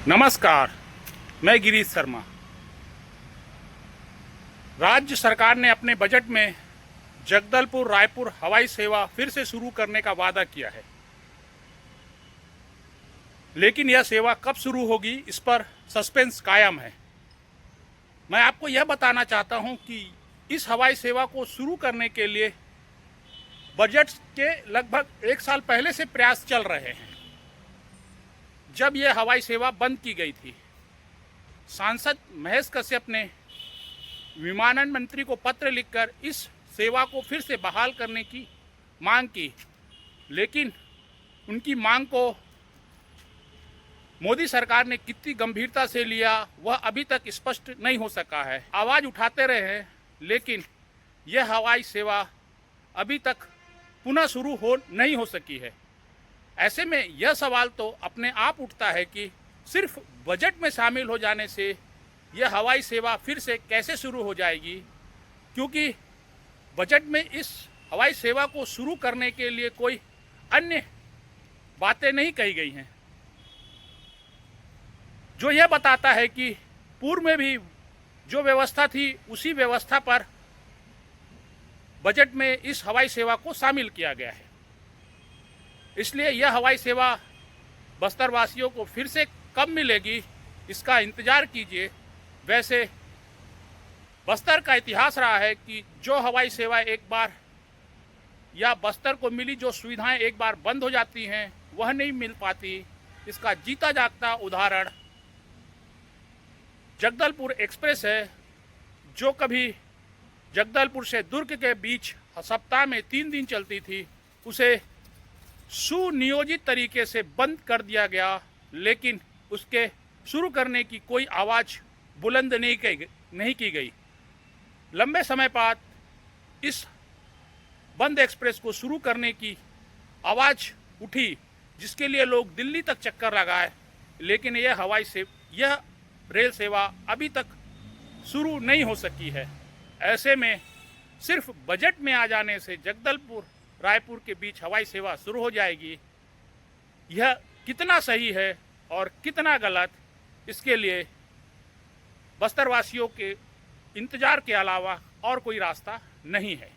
नमस्कार, मैं गिरीश शर्मा। राज्य सरकार ने अपने बजट में जगदलपुर रायपुर हवाई सेवा फिर से शुरू करने का वादा किया है, लेकिन यह सेवा कब शुरू होगी इस पर सस्पेंस कायम है। मैं आपको यह बताना चाहता हूं कि इस हवाई सेवा को शुरू करने के लिए बजट के लगभग 1 साल पहले से प्रयास चल रहे हैं। जब यह हवाई सेवा बंद की गई थी, सांसद महेश कश्यप ने विमानन मंत्री को पत्र लिखकर इस सेवा को फिर से बहाल करने की मांग की, लेकिन उनकी मांग को मोदी सरकार ने कितनी गंभीरता से लिया वह अभी तक स्पष्ट नहीं हो सका है। आवाज़ उठाते रहे हैं, लेकिन यह हवाई सेवा अभी तक पुनः शुरू नहीं हो सकी है। ऐसे में यह सवाल तो अपने आप उठता है कि सिर्फ बजट में शामिल हो जाने से यह हवाई सेवा फिर से कैसे शुरू हो जाएगी, क्योंकि बजट में इस हवाई सेवा को शुरू करने के लिए कोई अन्य बातें नहीं कही गई हैं, जो यह बताता है कि पूर्व में भी जो व्यवस्था थी उसी व्यवस्था पर बजट में इस हवाई सेवा को शामिल किया गया है। इसलिए यह हवाई सेवा बस्तर वासियों को फिर से कब मिलेगी इसका इंतज़ार कीजिए। वैसे बस्तर का इतिहास रहा है कि जो हवाई सेवा एक बार या बस्तर को मिली जो सुविधाएं एक बार बंद हो जाती हैं वह नहीं मिल पाती। इसका जीता जागता उदाहरण जगदलपुर एक्सप्रेस है, जो कभी जगदलपुर से दुर्ग के बीच सप्ताह में 3 दिन चलती थी, उसे सुनियोजित तरीके से बंद कर दिया गया, लेकिन उसके शुरू करने की कोई आवाज़ बुलंद नहीं की गई। लंबे समय बाद इस बंद एक्सप्रेस को शुरू करने की आवाज़ उठी, जिसके लिए लोग दिल्ली तक चक्कर लगाए, लेकिन यह रेल सेवा अभी तक शुरू नहीं हो सकी है। ऐसे में सिर्फ बजट में आ जाने से जगदलपुर रायपुर के बीच हवाई सेवा शुरू हो जाएगी, यह कितना सही है और कितना गलत, इसके लिए बस्तर वासियों के इंतजार के अलावा और कोई रास्ता नहीं है।